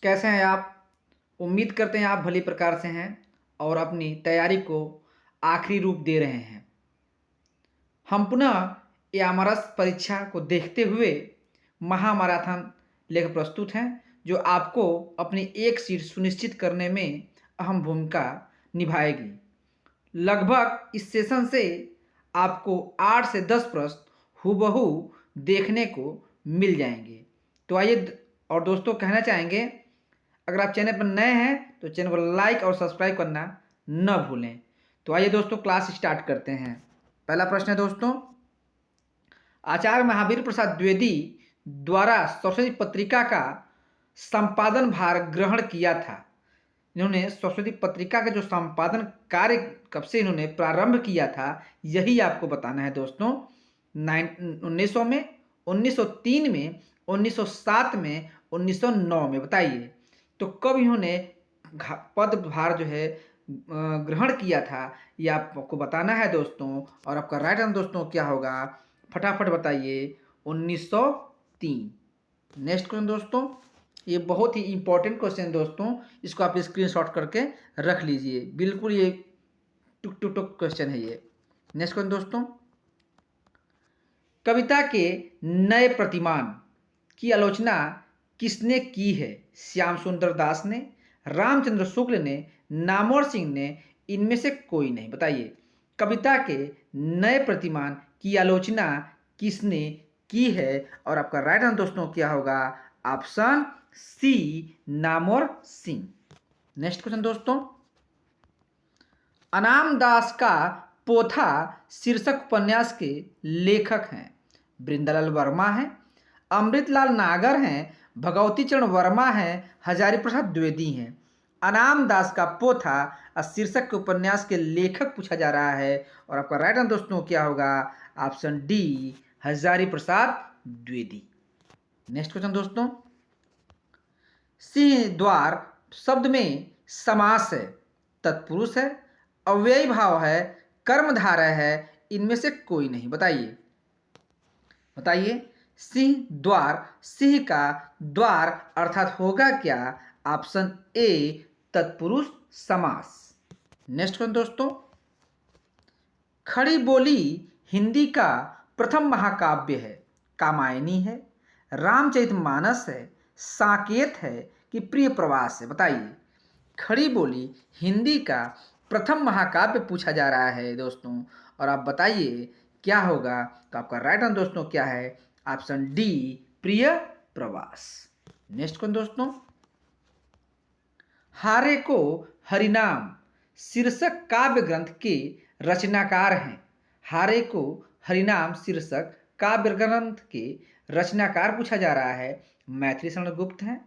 कैसे हैं आप? उम्मीद करते हैं आप भली प्रकार से हैं और अपनी तैयारी को आखिरी रूप दे रहे हैं। हम पुनः यामरस परीक्षा को देखते हुए महामैराथन लेकर प्रस्तुत हैं, जो आपको अपनी एक सीट सुनिश्चित करने में अहम भूमिका निभाएगी। लगभग इस सेशन से आपको 8 से 10 प्रश्न हूबहू देखने को मिल जाएंगे। तो आइए और दोस्तों कहना चाहेंगे, अगर आप चैनल पर नए हैं तो चैनल को लाइक और सब्सक्राइब करना न भूलें। तो आइए दोस्तों क्लास स्टार्ट करते हैं। पहला प्रश्न है दोस्तों, आचार्य महावीर प्रसाद द्विवेदी द्वारा सरस्वती पत्रिका का संपादन भार ग्रहण किया था। इन्होंने सरस्वती पत्रिका का जो संपादन कार्य कब से इन्होंने प्रारंभ किया था, यही आपको बताना है दोस्तों। 1900 में, 1903 में, 1907 में, 1909 में। बताइए तो कब इन्होंने पदभार जो है ग्रहण किया था, ये आपको बताना है दोस्तों। और आपका राइट आंसर दोस्तों क्या होगा, फटाफट बताइए। 1903। नेक्स्ट क्वेश्चन दोस्तों, ये बहुत ही इंपॉर्टेंट क्वेश्चन दोस्तों, इसको आप स्क्रीनशॉट करके रख लीजिए। बिल्कुल ये टुक टुक टुक क्वेश्चन है ये। नेक्स्ट क्वेश्चन दोस्तों, कविता के नए प्रतिमान की आलोचना किसने की है? श्याम सुंदर दास ने, रामचंद्र शुक्ल ने, नामवर सिंह ने, इनमें से कोई नहीं। बताइए कविता के नए प्रतिमान की आलोचना किसने की है? और आपका राइट आंसर दोस्तों क्या होगा, option C, Namvar Singh. Next question दोस्तों, अनाम दास का पोथा शीर्षक उपन्यास के लेखक हैं? वृंदालाल वर्मा हैं, अमृतलाल नागर हैं, भगवती चरण वर्मा हैं, हजारी प्रसाद द्विवेदी हैं। अनाम दास का पोथा शीर्षक के उपन्यास के लेखक पूछा जा रहा है। और आपका राइट आंसर दोस्तों क्या होगा, option D, Hazari Prasad Dwivedi. Next question दोस्तों, सिंह द्वार शब्द में समास है, तत्पुरुष है, अव्ययी भाव है, कर्मधारय है, इनमें से कोई नहीं। बताइए बताइए सिंह द्वार, सिंह का द्वार अर्थात होगा क्या, ऑप्शन ए, तत्पुरुष समास। नेक्स्ट क्वेश्चन दोस्तों, खड़ी बोली हिंदी का प्रथम महाकाव्य है? कामायनी है, रामचरितमानस है, साकेत है कि प्रिय प्रवास है? बताइए खड़ी बोली हिंदी का प्रथम महाकाव्य पूछा जा रहा है दोस्तों। और आप बताइए क्या होगा, तो आपका राइट आंसर दोस्तों क्या है, ऑप्शन डी, प्रिय प्रवास। नेक्स्ट क्वेश्चन दोस्तों, हारे को हरिनाम शीर्षक काव्य ग्रंथ के रचनाकार हैं? हारे को हरिनाम शीर्षक काव्य ग्रंथ के रचनाकार पूछा जा रहा है। मैथिली शरण गुप्त हैं,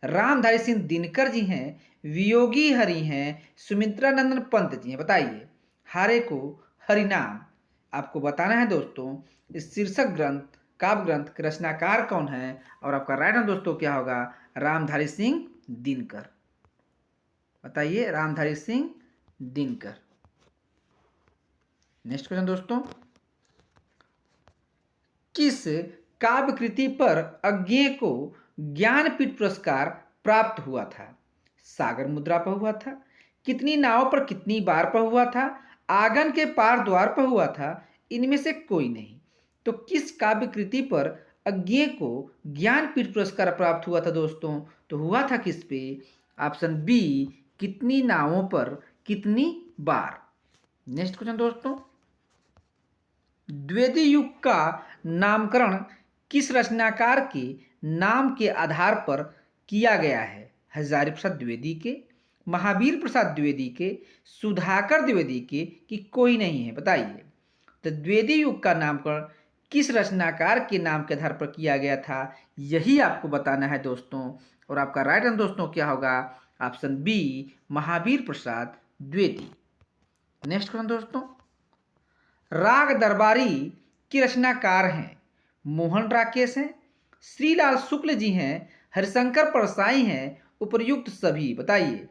रामधारी सिंह दिनकर जी हैं, वियोगी हरि हैं, सुमित्रा नंदन पंत जी हैं। बताइए हारे को हरिनाम आपको बताना है दोस्तों, इस शीर्षक ग्रंथ काव्य ग्रंथ के रचनाकार कौन है? और आपका राइट आंसर दोस्तों क्या होगा, रामधारी सिंह दिनकर। बताइए रामधारी सिंह दिनकर। नेक्स्ट क्वेश्चन दोस्तों, किस काव्य कृति पर अज्ञेय को ज्ञानपीठ पुरस्कार प्राप्त हुआ था? सागर मुद्रा पर हुआ था, कितनी नाव पर कितनी बार पर हुआ था, आंगन के पार द्वार पर हुआ था, इनमें से कोई नहीं। तो किस काव्य कृति पर अज्ञेय को ज्ञानपीठ पुरस्कार प्राप्त हुआ था दोस्तों? तो हुआ था किस पे, ऑप्शन बी, कितनी नावों पर कितनी बार। नेक्स्ट क्वेश्चन दोस्तों, द्विवेदी युग का नामकरण किस रचनाकार के नाम के आधार पर किया गया है? हजारी प्रसाद द्विवेदी के, महावीर प्रसाद द्विवेदी के, सुधाकर द्विवेदी के कि कोई नहीं है? बताइए तो द्विवेदी युग का नामकरण किस रचनाकार के नाम के आधार पर किया गया था, यही आपको बताना है दोस्तों। और आपका राइट आंसर दोस्तों क्या होगा, option B, Mahavir Prasad Dwivedi. Next question दोस्तों, राग दरबारी की रचनाकार हैं? मोहन राकेश हैं, श्रीलाल शुक्ल जी हैं, हरिशंकर परसाई हैं, उपर्युक्त सभी। बताइए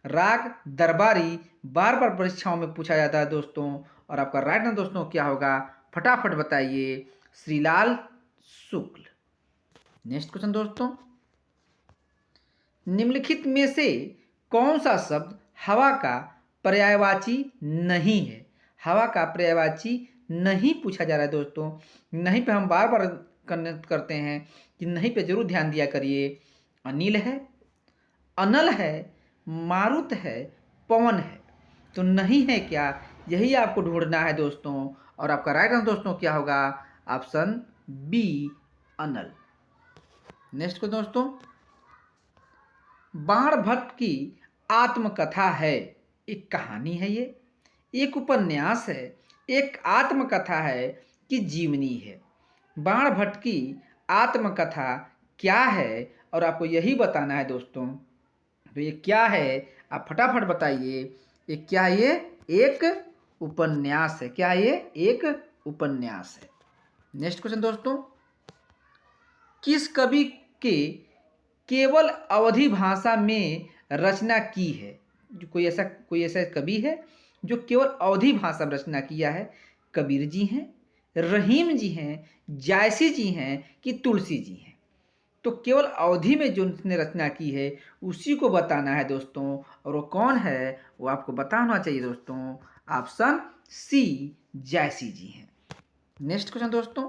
राग दरबारी बार बार परीक्षाओं में पूछा जाता है दोस्तों। और आपका राइट आंसर दोस्तों क्या होगा, फटाफट बताइए, श्रीलाल शुक्ल। नेक्स्ट क्वेश्चन दोस्तों, निम्नलिखित में से कौन सा शब्द हवा का पर्यायवाची नहीं है? हवा का पर्यायवाची नहीं पूछा जा रहा है दोस्तों। नहीं पे हम बार बार करते हैं कि नहीं पे जरूर ध्यान दिया करिए। अनिल है, अनल है, मारुत है, पवन है। तो नहीं है क्या, यही आपको ढूंढना है दोस्तों। और आपका राइट आंसर दोस्तों क्या होगा? ऑप्शन बी, अनल। नेक्स्ट को दोस्तों, बाण भट्ट की आत्मकथा है, एक कहानी है ये, एक उपन्यास है, एक आत्मकथा है कि जीवनी है? बाण भट्ट की आत्मकथा क्या है? और आपको यही बताना है दोस्तों। तो ये क्या है, आप फटाफट बताइए। ये क्या है? ये एक उपन्यास है। क्या है? ये एक उपन्यास है। नेक्स्ट क्वेश्चन दोस्तों, किस कवि के केवल अवधी भाषा में रचना की है? जो कोई ऐसा कवि है जो केवल अवधी भाषा में रचना किया है? कबीर जी हैं, रहीम जी हैं, जायसी जी हैं कि तुलसी जी हैं? तो केवल अवधि में जो उसने रचना की है उसी को बताना है दोस्तों। और वो कौन है वो आपको बताना चाहिए दोस्तों। ऑप्शन सी, जायसी जी हैं। नेक्स्ट क्वेश्चन दोस्तों,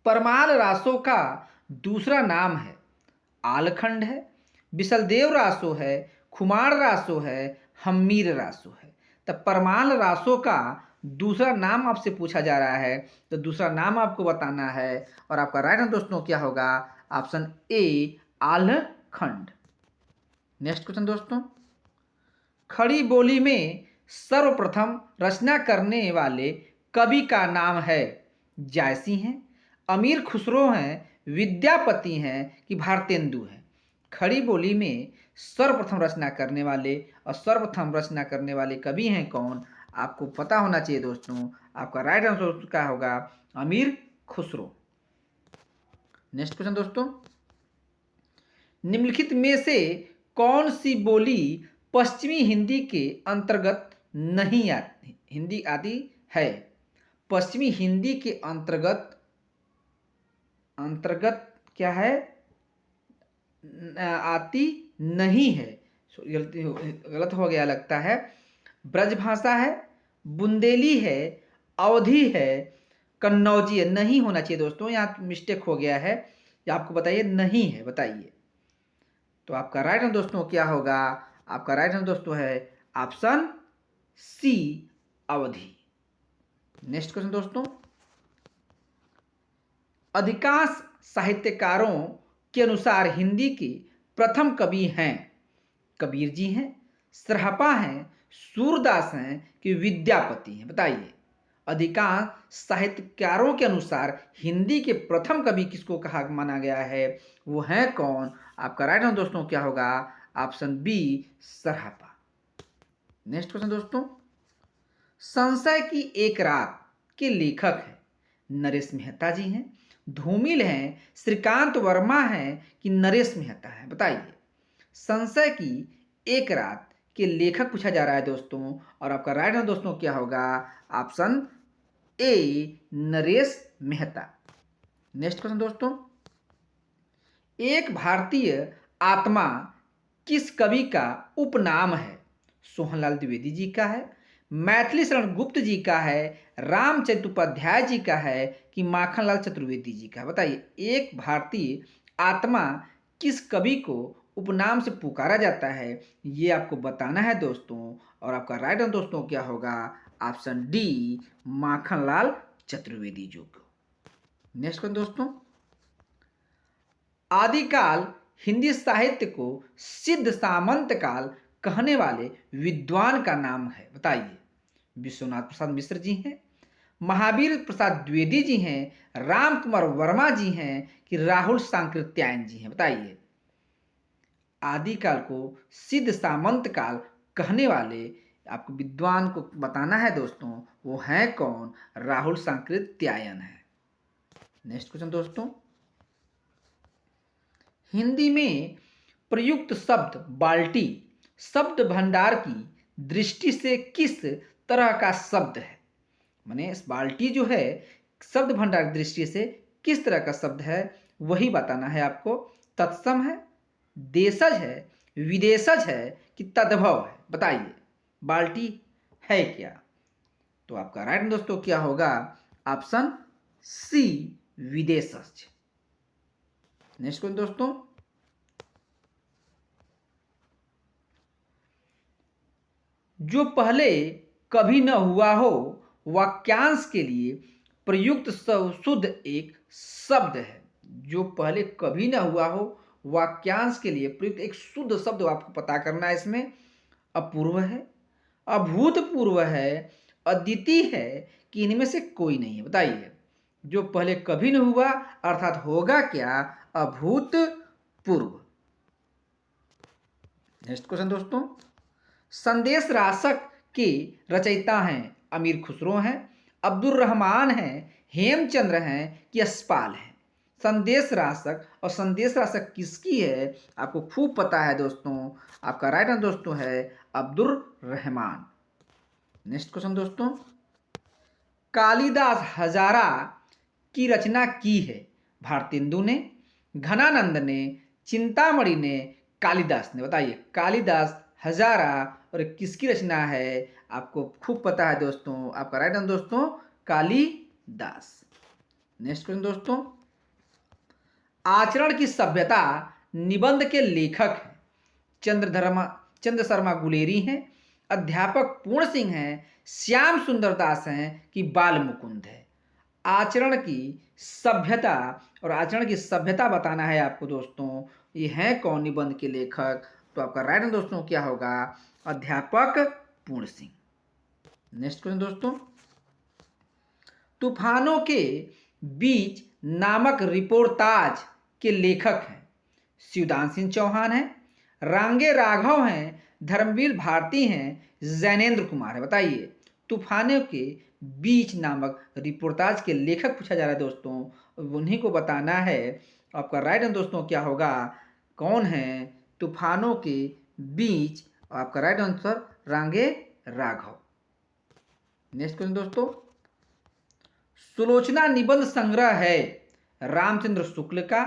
परमाल रासो का दूसरा नाम है? आलखंड है, बिसलदेव रासो है, खुमार रासो है, हम्मीर रासो है? तब परमाल रासो का दूसरा नाम आपसे पूछा जा रहा है, तो दूसरा नाम आपको बताना है। और आपका राइट आंसर दोस्तों क्या होगा? ऑप्शन ए, आलखंड। नेक्स्ट क्वेश्चन दोस्तों, खड़ी बोली में सर्वप्रथम रचना करने वाले कवि का नाम है? जायसी हैं, अमीर खुसरो हैं, विद्यापति हैं कि भारतेंदु हैं? खड़ी बोली में सर्वप्रथम रचना करने वाले और सर्वप्रथम रचना करने वाले कवि हैं कौन? आपको पता होना चाहिए दोस्तों। आपका राइट आंसर क्या होगा? अमीर खुसरो। नेक्स्ट क्वेश्चन दोस्तों, निम्नलिखित में से कौन सी बोली पश्चिमी हिंदी के अंतर्गत नहीं आती? हिंदी आती है, पश्चिमी हिंदी के अंतर्गत क्या है? आती नहीं है। गलत हो गया लगता है। ब्रजभाषा है, बुंदेली है, अवधी है, कन्नौजी है। नहीं होना चाहिए दोस्तों, यहाँ मिस्टेक हो गया है। या आपको बताइए नहीं है, बताइए। तो आपका राइट आंसर दोस्तों क्या होगा? आपका राइट आंसर दोस्तों है ऑप्शन सी, अवधी। नेक्स्ट क्वेश्चन दोस्तों, अधिकांश साहित्यकारों के अनुसार हिंदी के प्रथम कवि हैं? कबीर जी हैं, सरहपा हैं, सूरदास हैं कि विद्यापति हैं? बताइए। अधिकांश साहित्यकारों के अनुसार हिंदी के प्रथम कवि किसको कहा माना गया है? वो है कौन? आपका राइट आंसर दोस्तों क्या होगा? Option B, Sarahpa. Next question दोस्तों, संशय की एक रात के लेखक है? नरेश मेहता जी हैं, धूमिल हैं, श्रीकांत वर्मा हैं कि नरेश मेहता हैं? बताइए। संशय की एक रात के लेखक पूछा जा रहा है दोस्तों। और आपका राइट आंसर दोस्तों क्या होगा? ऑप्शन ए, नरेश मेहता। नेक्स्ट क्वेश्चन दोस्तों, एक भारतीय आत्मा किस कवि का उपनाम है? सोहनलाल द्विवेदी जी का है, मैथिली शरण गुप्त जी का है, रामचरित उपाध्याय जी का है कि माखनलाल चतुर्वेदी जी का? बताइए। एक भारतीय आत्मा किस कवि को उपनाम से पुकारा जाता है, ये आपको बताना है दोस्तों। और आपका राइट आंसर दोस्तों क्या होगा? ऑप्शन डी, माखनलाल चतुर्वेदी जी को। नेक्स्ट क्वेश्चन दोस्तों, आदिकाल हिंदी साहित्य को सिद्ध सामंत काल कहने वाले विद्वान का नाम है? बताइए। विश्वनाथ प्रसाद मिश्र जी हैं, महावीर प्रसाद द्विवेदी जी हैं, राम कुमार वर्मा जी हैं कि राहुल सांकृत्यायन जी हैं? बताइए। आदिकाल को सिद्ध सामंत काल कहने वाले आपको विद्वान को बताना है दोस्तों। वो है कौन? राहुल सांकृत्यायन है। नेक्स्ट क्वेश्चन दोस्तों, हिंदी में प्रयुक्त शब्द बाल्टी शब्द भंडार की दृष्टि से किस तरह का शब्द है? माने बाल्टी जो है शब्द भंडार की दृष्टि से किस तरह का शब्द है, वही बताना है आपको। तत्सम है, देशज है, विदेशज है कि तद्भव है? बताइए, बाल्टी है क्या? तो आपका राइट दोस्तों क्या होगा? ऑप्शन सी, विदेशज। नेक्स्ट क्वेश्चन दोस्तों, जो पहले कभी न हुआ हो वाक्यांश के लिए प्रयुक्त शुद्ध एक शब्द है। जो पहले कभी न हुआ हो वाक्यांश के लिए प्रयुक्त एक शुद्ध शब्द आपको पता करना है। इसमें अपूर्व है, अभूतपूर्व है, अद्वितीय है कि इनमें से कोई नहीं है? बताइए, जो पहले कभी न हुआ अर्थात होगा क्या? अभूतपूर्व। नेक्स्ट क्वेश्चन दोस्तों, संदेश राशक के रचयिता हैं अमीर खुसरो हैं, अब्दुल रहमान हैं, हेमचंद्र हैं कि यशपाल हैं? संदेश राशक, और संदेश राशक किसकी है? आपको खूब पता है दोस्तों। आपका राइट आंसर दोस्तों है अब्दुल रहमान। नेक्स्ट क्वेश्चन दोस्तों, कालिदास हजारा की रचना की है भारतेंदु ने, घनानंद ने, चिंतामणि ने, कालिदास ने? बताइए, कालिदास हजारा और किसकी रचना है? आपको खूब पता है दोस्तों। आपका राइट आंसर दोस्तों कालिदास। नेक्स्ट क्वेश्चन दोस्तों, आचरण की सभ्यता निबंध के लेखक हैं चंद्र शर्मा गुलेरी हैं, अध्यापक पूर्ण सिंह हैं, श्याम सुंदर दास हैं कि बाल मुकुंद है? आचरण की सभ्यता, और आचरण की सभ्यता बताना है आपको दोस्तों। ये है कौन निबंध के लेखक? तो आपका राइट आंसर दोस्तों क्या होगा? अध्यापक पूर्ण सिंह। नेक्स्ट क्वेश्चन दोस्तों, तूफानों के बीच नामक रिपोर्टाज के लेखक हैं शिवदान सिंह चौहान हैं, रांगे राघव हैं, धर्मवीर भारती हैं, जैनेन्द्र कुमार है? बताइए, तूफानों के बीच नामक रिपोर्टाज के लेखक पूछा जा रहा है दोस्तों, उन्हीं को बताना है। आपका राइट आंसर दोस्तों क्या होगा? कौन है तूफानों के बीच? आपका राइट आंसर रांगे राघव। नेक्स्ट क्वेश्चन दोस्तों, सुलोचना निबंध संग्रह है रामचंद्र शुक्ल का,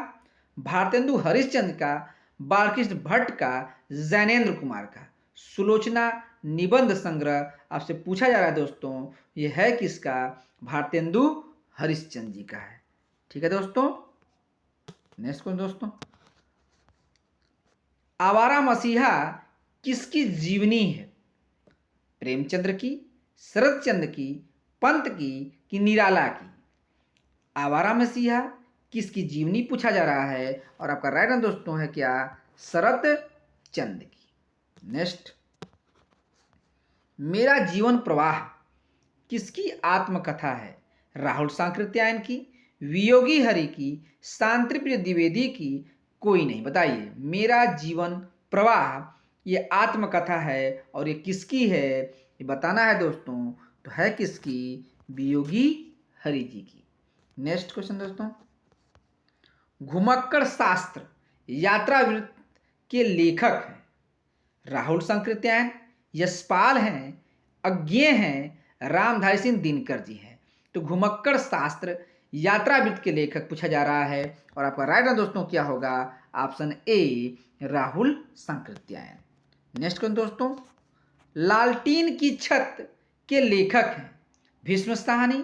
भारतेंदु हरिश्चंद्र का, बालकृष्ण भट्ट का, जैनेन्द्र कुमार का? सुलोचना निबंध संग्रह आपसे पूछा जा रहा है दोस्तों, यह है किसका? भारतेंदु हरिश्चंद्र जी का है। ठीक है दोस्तों। नेक्स्ट क्वेश्चन दोस्तों, आवारा मसीहा किसकी जीवनी है? प्रेमचंद्र की, शरदचंद्र की, पंत की कि निराला की? आवारा मसीहा किसकी जीवनी पूछा जा रहा है, और आपका राइट आंसर दोस्तों है क्या? शरदचंद्र की। नेक्स्ट, मेरा जीवन प्रवाह किसकी आत्मकथा है? राहुल सांकृत्यायन की, वियोगी हरि की, शांतिप्रिय द्विवेदी की? कोई नहीं। बताइए, मेरा जीवन प्रवाह ये आत्मकथा है, और ये किसकी है? ये बताना है दोस्तों। तो है किसकी? वियोगी हरि जी की। नेक्स्ट क्वेश्चन दोस्तों, घुमक्कड़ शास्त्र यात्रावृत्त के लेखक हैं राहुल सांकृत्यायन, यशपाल हैं, अज्ञेय हैं, रामधारी सिंह दिनकर जी हैं? तो घुमक्कड़ शास्त्र यात्रावृत्त के लेखक पूछा जा रहा है, और आपका राइट आंसर दोस्तों क्या होगा? ऑप्शन ए, राहुल सांकृत्यायन। नेक्स्ट क्वेश्चन दोस्तों, लालटीन की छत के लेखक हैं भीष्म साहनी,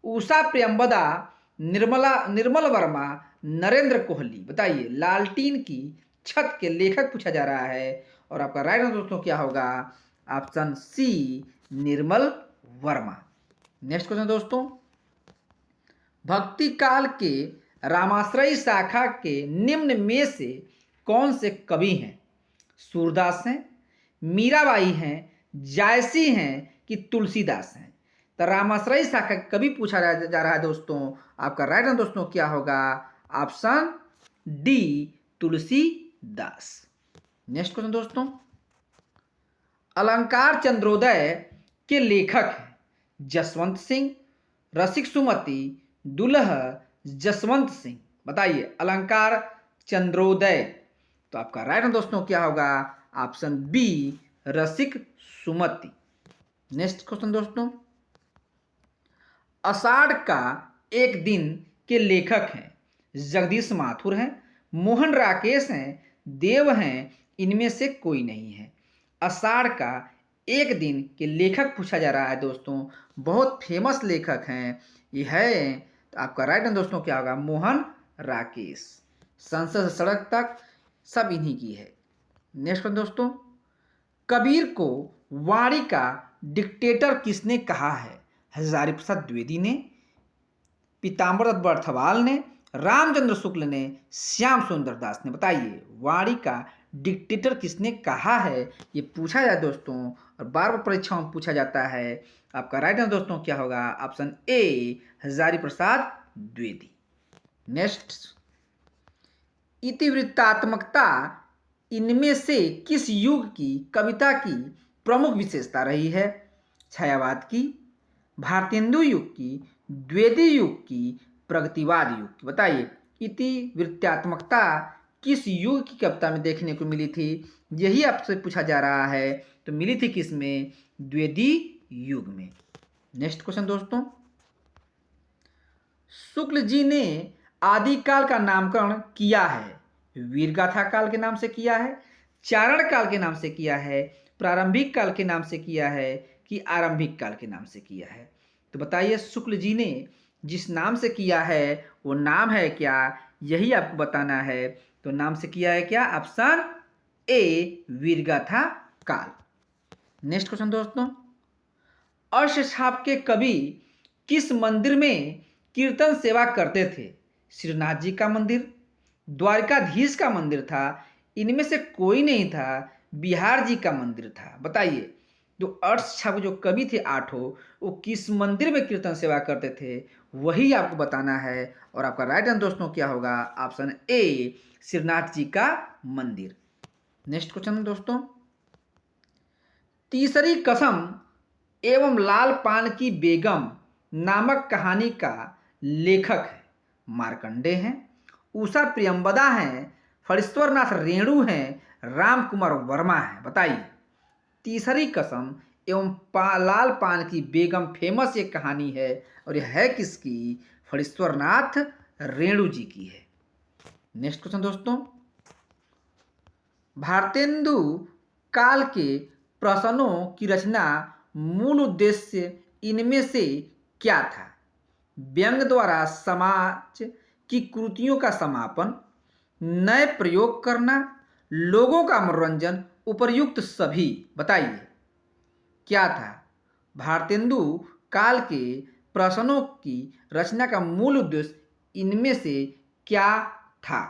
उषा प्रियंबदा, निर्मल वर्मा, नरेंद्र कोहली? बताइए, लालटीन की छत के लेखक पूछा जा रहा है, और आपका राइट आंसर दोस्तों क्या होगा? ऑप्शन सी, निर्मल वर्मा। नेक्स्ट क्वेश्चन दोस्तों, भक्ति काल के रामाश्रयी शाखा के निम्न में से कौन से कवि हैं? सूरदास हैं, मीराबाई हैं, जायसी हैं कि तुलसीदास हैं? तो रामाश्रयी शाखा कवि पूछा जा रहा है दोस्तों। आपका राइट आंसर दोस्तों क्या होगा? Option D, Tulsidas. Next question दोस्तों, अलंकार चंद्रोदय के लेखक हैं जसवंत सिंह, रसिक सुमति, दुल्ह, जसवंत सिंह? बताइए, अलंकार चंद्रोदय। तो आपका राइट आंसर दोस्तों क्या होगा? ऑप्शन बी, रसिक सुमति। नेक्स्ट क्वेश्चन दोस्तों, आषाढ़ का एक दिन के लेखक हैं जगदीश माथुर हैं, मोहन राकेश हैं, देव हैं इनमें से कोई नहीं है। आषाढ़ का एक दिन के लेखक पूछा जा रहा है दोस्तों, बहुत फेमस लेखक हैं ये है, तो आपका राइट आंसर दोस्तों क्या होगा? मोहन राकेश। संसद से सड़क तक सब इन्हीं की है। नेक्स्ट क्वेश्चन दोस्तों, कबीर को वाणी का डिक्टेटर किसने कहा है? हजारी प्रसाद द्विवेदी ने, पीताम्बर दत्त बर्थवाल ने, रामचंद्र शुक्ल ने, श्याम सुंदर दास ने। बताइए वाणी का डिक्टेटर किसने कहा है? ये पूछा जाए दोस्तों, और बार बार परीक्षाओं में पूछा जाता है। आपका राइट आंसर दोस्तों क्या होगा? Option A, Hazari Prasad Dwivedi. Next, इतिवृत्तात्मकता इनमें से किस युग की कविता की प्रमुख विशेषता रही है? छायावाद की, भारतेंदु युग की, द्विवेदी युग की, प्रगतिवाद युग की। बताइए इतिवृत्तात्मकता किस युग की कविता में देखने को मिली थी? यही आपसे पूछा जा रहा है। तो मिली थी किस में? द्विवेदी युग में। नेक्स्ट क्वेश्चन दोस्तों, शुक्ल जी ने आदिकाल का नामकरण किया है? वीरगाथा काल के नाम से किया है, चारण काल के नाम से किया है, प्रारंभिक काल के नाम से किया है, कि आरंभिक काल के नाम से किया है? तो बताइए शुक्ल जी ने जिस नाम से किया है वो नाम है क्या? यही आपको बताना है। तो नाम से किया है क्या? ऑप्शन ए, वीरगाथा काल। नेक्स्ट क्वेश्चन दोस्तों, अर्श छाप के कवि किस मंदिर में कीर्तन सेवा करते थे? श्रीनाथ जी का मंदिर, द्वारकाधीश का मंदिर था, इनमें से कोई नहीं था, बिहार जी का मंदिर था। बताइए जो अर्श छाप जो कवि थे आठों, वो किस मंदिर में कीर्तन सेवा करते थे? वही आपको बताना है। और आपका राइट आंसर दोस्तों क्या होगा? ऑप्शन ए, श्रीनाथ जी का मंदिर। नेक्स्ट क्वेश्चन दोस्तों, तीसरी कसम एवं लाल पान की बेगम नामक कहानी का लेखक है? मार्कंडे हैं, उषा प्रियंवदा हैं, फणीश्वरनाथ रेणु हैं, राम कुमार वर्मा हैं। बताइए तीसरी कसम एवं लाल पान की बेगम फेमस ये कहानी है, और यह है किसकी? फणीश्वरनाथ रेणु जी की है। नेक्स्ट क्वेश्चन दोस्तों, भारतेंदु काल के प्रश्नों की रचना मूल उद्देश्य इनमें से क्या था? व्यंग द्वारा समाज की कृतियों का समापन, नए प्रयोग करना, लोगों का मनोरंजन, उपर्युक्त सभी। बताइए क्या था? भारतेंदु काल के प्रश्नों की रचना का मूल उद्देश्य इनमें से क्या था?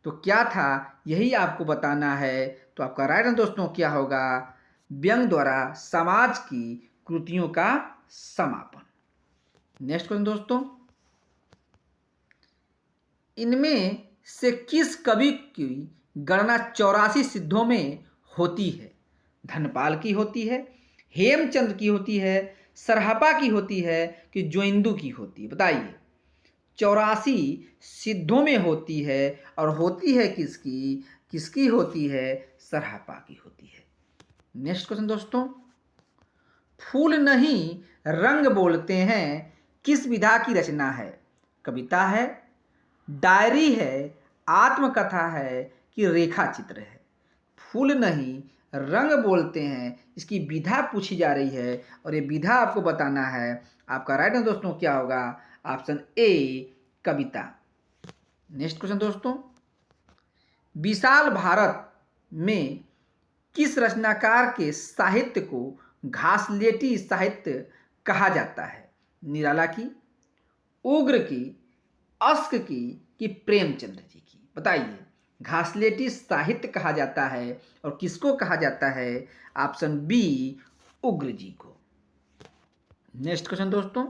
तो क्या था यही आपको बताना है। तो आपका राइट आंसर दोस्तों क्या होगा? व्यंग द्वारा समाज की कृतियों का समापन। नेक्स्ट क्वेश्चन दोस्तों, इनमें से किस कवि की गणना 84 सिद्धों में होती है? धनपाल की होती है, हेमचंद्र की होती है, सरहपा की होती है, कि जोइंदू की होती है? बताइए 84 सिद्धों में होती है, और होती है किसकी? किसकी होती है? सरहपा की होती है। नेक्स्ट क्वेश्चन दोस्तों, फूल नहीं रंग बोलते हैं किस विधा की रचना है? कविता है, डायरी है, आत्मकथा है, कि रेखा चित्र है? फूल नहीं रंग बोलते हैं, इसकी विधा पूछी जा रही है, और ये विधा आपको बताना है। आपका राइट आंसर दोस्तों क्या होगा? ऑप्शन ए, कविता। नेक्स्ट क्वेश्चन दोस्तों, विशाल भारत में किस रचनाकार के साहित्य को घासलेटी साहित्य कहा जाता है? निराला की, उग्र की, अश्क की, कि प्रेमचंद्र जी की? बताइए घासलेटी साहित्य कहा जाता है, और किसको कहा जाता है? ऑप्शन बी, उग्र जी को। नेक्स्ट क्वेश्चन दोस्तों,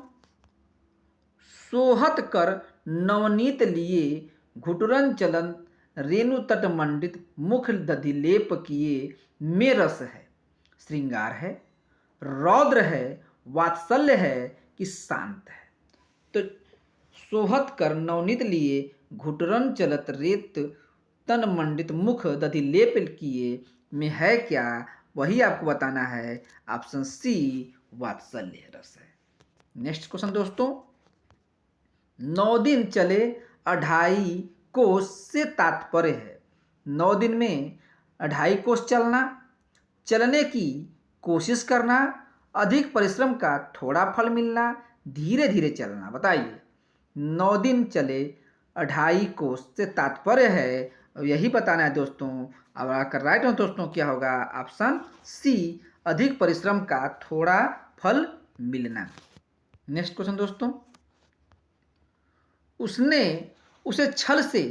सोहत कर नवनीत लिए घुटुरन चलन रेणु तट मंडित मुख दधिलेप किए में रस है? श्रृंगार है, रौद्र है, वात्सल्य है, कि शांत है? तो सोहत कर नवनीत लिए घुटुरन चलत रेत तन मंडित मुख दधिलेप किए में है क्या? वही आपको बताना है। ऑप्शन सी, वात्सल्य रस है। नेक्स्ट क्वेश्चन दोस्तों, 9 दिन चले 2.5 कोस से तात्पर्य है? 9 दिन में 2.5 कोस चलना, चलने की कोशिश करना, अधिक परिश्रम का थोड़ा फल मिलना, धीरे धीरे चलना। बताइए, 9 दिन चले 2.5 कोस से तात्पर्य है, और यही बताना है दोस्तों। अब अगर राइट हो दोस्तों क्या होगा? ऑप्शन सी, अधिक परिश्रम का थोड़ा फल मिलना। नेक्स्ट क्वेश्चन दोस्तों, उसने उसे छल से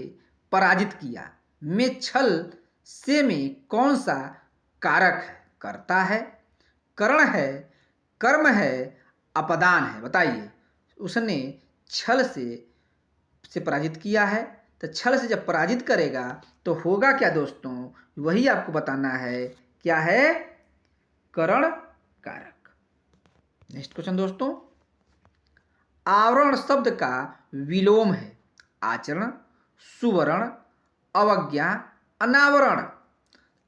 पराजित किया में छल से में कौन सा कारक है? कर्ता है, करण है, कर्म है, अपदान है। बताइए, उसने छल से पराजित किया है, तो छल से जब पराजित करेगा तो होगा क्या दोस्तों? वही आपको बताना है। क्या है? करण कारक। नेक्स्ट क्वेश्चन दोस्तों, आवरण शब्द का विलोम है आचरण, सुवर्ण, अवज्ञा, अनावरण।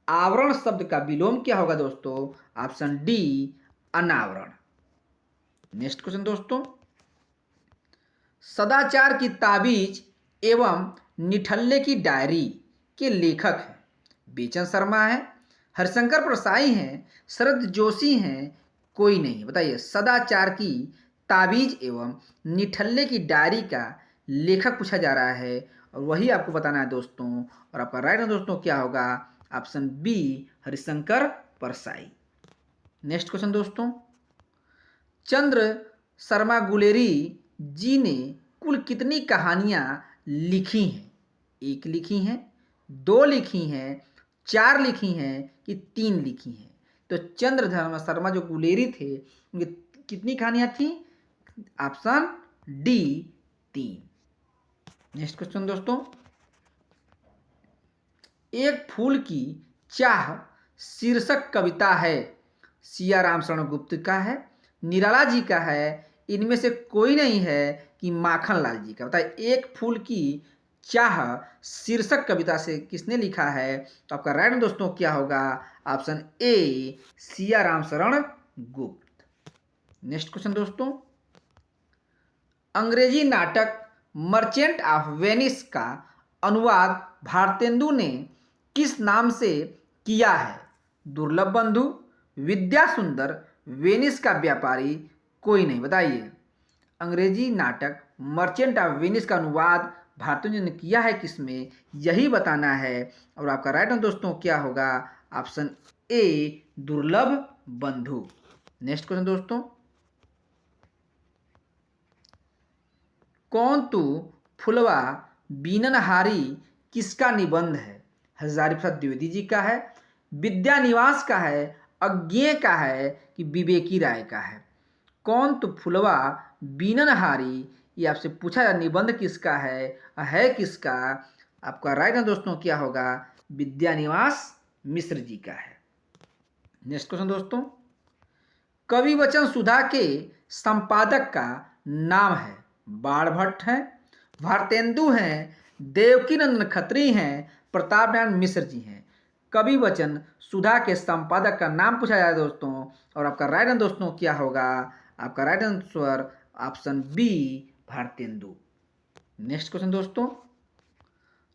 आवरण शब्द का विलोम क्या होगा दोस्तों? ऑप्शन डी, अनावरण। नेक्स्ट क्वेश्चन दोस्तों, सदाचार की ताबीज एवं निठल्ले की डायरी के लेखक हैं बेचन शर्मा है, हरिशंकर परसाई हैं, शरद जोशी हैं, कोई नहीं। बताइए, सदाचार की ताबीज एवं निठल्ले की डायरी का लेखक पूछा जा रहा है, और वही आपको बताना है दोस्तों। और आपका राइट है दोस्तों क्या होगा? Option B, Harishankar Parsai. Next question दोस्तों, चंद्र शर्मा गुलेरी जी ने कुल कितनी कहानियां लिखी हैं? 1 लिखी हैं, 2 लिखी हैं, 4 लिखी हैं कि 3 लिखी हैं? तो चंद्र शर्मा जो गुलेरी थे, उनकी कितनी कहानियां थी? Option D, 3। नेक्स्ट क्वेश्चन दोस्तों, एक फूल की चाह शीर्षक कविता है सिया राम शरण गुप्त का है, निराला जी का है, इनमें से कोई नहीं है कि माखन लाल जी का। बताइए, एक फूल की चाह शीर्षक कविता से किसने लिखा है? तो आपका राइट दोस्तों क्या होगा? ऑप्शन ए, सिया राम शरण गुप्त। नेक्स्ट क्वेश्चन दोस्तों, अंग्रेजी नाटक मर्चेंट ऑफ वेनिस का अनुवाद भारतेंदु ने किस नाम से किया है? दुर्लभ बंधु, विद्या सुंदर, वेनिस का व्यापारी, कोई नहीं। बताइए, अंग्रेजी नाटक मर्चेंट ऑफ वेनिस का अनुवाद भारतेंदु ने किया है किसमें? यही बताना है। और आपका राइट दोस्तों क्या होगा? ऑप्शन ए, दुर्लभ बंधु। नेक्स्ट क्वेश्चन दोस्तों, कौन तू फुलवा बीननहारी किसका निबंध है? हजारी प्रसाद द्विवेदी जी का है, विद्यानिवास का है, अज्ञेय का है कि विवेकी राय का है? कौन तू फुलवा बीननहारी, ये आपसे पूछा जाए निबंध किसका है किसका? आपका राइट है दोस्तों क्या होगा? विद्यानिवास मिश्र जी का है। नेक्स्ट क्वेश्चन दोस्तों, कवि वचन सुधा के संपादक का नाम है? बाणभट्ट हैं, भारतेंदु हैं, देवकीनंदन खत्री हैं, प्रताप नारायण मिश्र जी हैं। कवि वचन सुधा के संपादक का नाम पूछा जाए दोस्तों, और आपका राइट आंसर दोस्तों क्या होगा? आपका right answer option B, Bharatendu. Next question दोस्तों,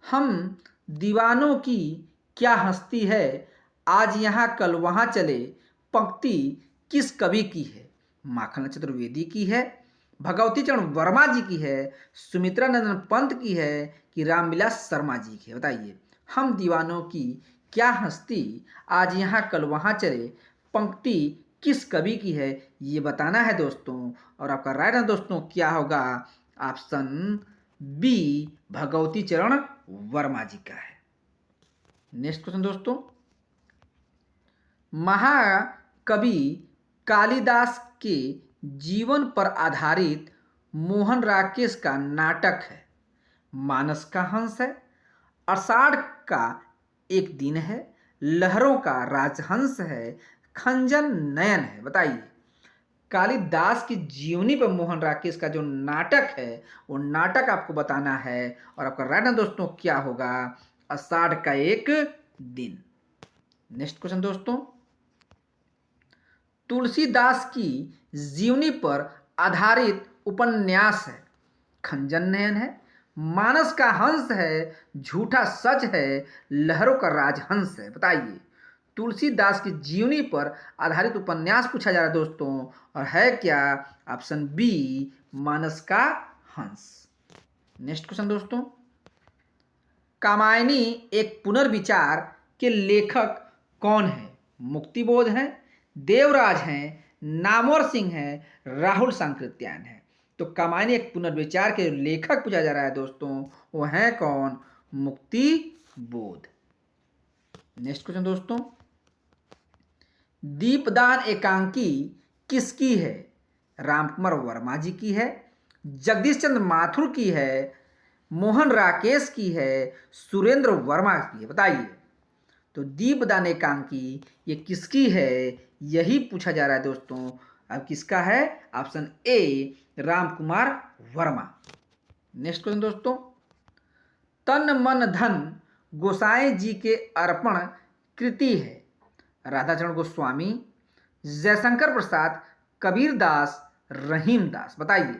हम दीवानों की क्या हस्ती है, आज यहाँ कल वहाँ चले, पंक्ति किस कवि की है? माखन चतुर्वेदी की है, भगवती चरण वर्मा जी की है, सुमित्रा नंदन पंत की है कि रामविलास शर्मा जी की है? बताइए, हम दीवानों की क्या हस्ती, आज यहाँ कल वहाँ चले, पंक्ति किस कवि की है? ये बताना है दोस्तों। और आपका राइट आंसर दोस्तों क्या होगा? ऑप्शन बी, भगवती चरण वर्मा जी का है। नेक्स्ट क्वेश्चन दोस्तों, महाकवि कालिदास के जीवन पर आधारित मोहन राकेश का नाटक है? मानस का हंस है, आषाढ़ का एक दिन है, लहरों का राजहंस है, खंजन नयन है? बताइए, कालिदास की जीवनी पर मोहन राकेश का जो नाटक है, वो नाटक आपको बताना है। और आपका राइट आंसर दोस्तों क्या होगा? आषाढ़ का एक दिन। नेक्स्ट क्वेश्चन दोस्तों, तुलसीदास की जीवनी पर आधारित उपन्यास है? खंजन नयन है, मानस का हंस है, झूठा सच है, लहरों का राजहंस है। बताइए, तुलसीदास की जीवनी पर आधारित उपन्यास पूछा जा रहा है दोस्तों, और है क्या? ऑप्शन बी, मानस का हंस। नेक्स्ट क्वेश्चन दोस्तों, कामायनी एक पुनर्विचार के लेखक कौन है? मुक्तिबोध हैं, देवराज हैं, नामवर सिंह हैं, राहुल सांकृत्यायन है। तो कामायनी एक पुनर्विचार के लेखक पूछा जा रहा है दोस्तों, वो हैं कौन? मुक्तिबोध। नेक्स्ट क्वेश्चन दोस्तों, दीपदान एकांकी किसकी है? रामकुमार वर्मा जी की है, जगदीश चंद्र माथुर की है, मोहन राकेश की है, सुरेंद्र वर्मा की है। बताइए, तो दीपदान एकांकी ये किसकी है, यही पूछा जा रहा है दोस्तों। अब किसका है? Option A, Ramkumar Verma. Next question दोस्तों, तन मन धन गोसाई जी के अर्पण कृति है? राधाचरण गोस्वामी, जयशंकर प्रसाद, कबीर दास, रहीम दास। बताइए,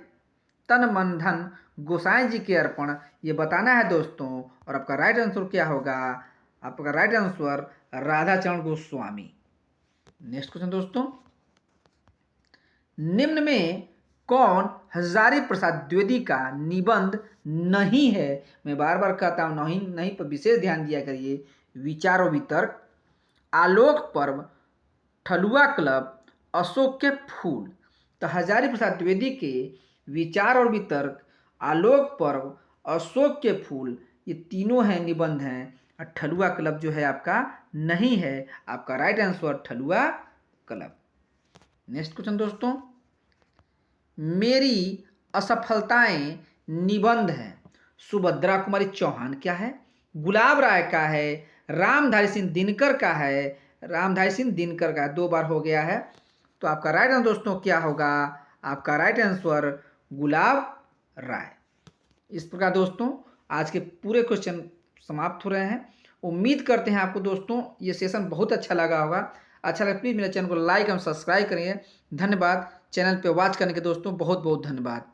तन मन धन गोसाई जी के अर्पण, ये बताना है दोस्तों। और आपका राइट आंसर क्या होगा? आपका right answer Radhacharan Goswami. Next question दोस्तों, निम्न में कौन हजारी प्रसाद द्विवेदी का निबंध नहीं है? मैं बार बार कहता हूं, नहीं नहीं पर विशेष ध्यान दिया करिए। विचार और वितर्क, आलोक पर्व, ठलुआ क्लब, अशोक के फूल। तो हजारी प्रसाद द्विवेदी के विचार और वितर्क, आलोक पर्व, अशोक के फूल, ये तीनों हैं निबंध हैं। और ठलुआ क्लब जो है आपका नहीं है। आपका right answer Thalua club. Next question दोस्तों, मेरी असफलताएं निबंध है। सुभद्रा कुमारी चौहान क्या है? गुलाब राय का है, रामधारी सिंह दिनकर का है, रामधारी सिंह दिनकर का 2 बार हो गया है। तो आपका राइट आंसर दोस्तों क्या होगा? आपका राइट आंसर गुलाब राय। इस प्रकार दोस्तों आज के पूरे क्वेश्चन समाप्त हो रहे हैं। उम्मीद करते हैं आपको दोस्तों ये सेशन बहुत अच्छा लगा होगा। अच्छा लगा प्लीज़ मेरे चैनल को लाइक एवं सब्सक्राइब करिए। धन्यवाद। चैनल पे वॉच करने के दोस्तों बहुत बहुत धन्यवाद।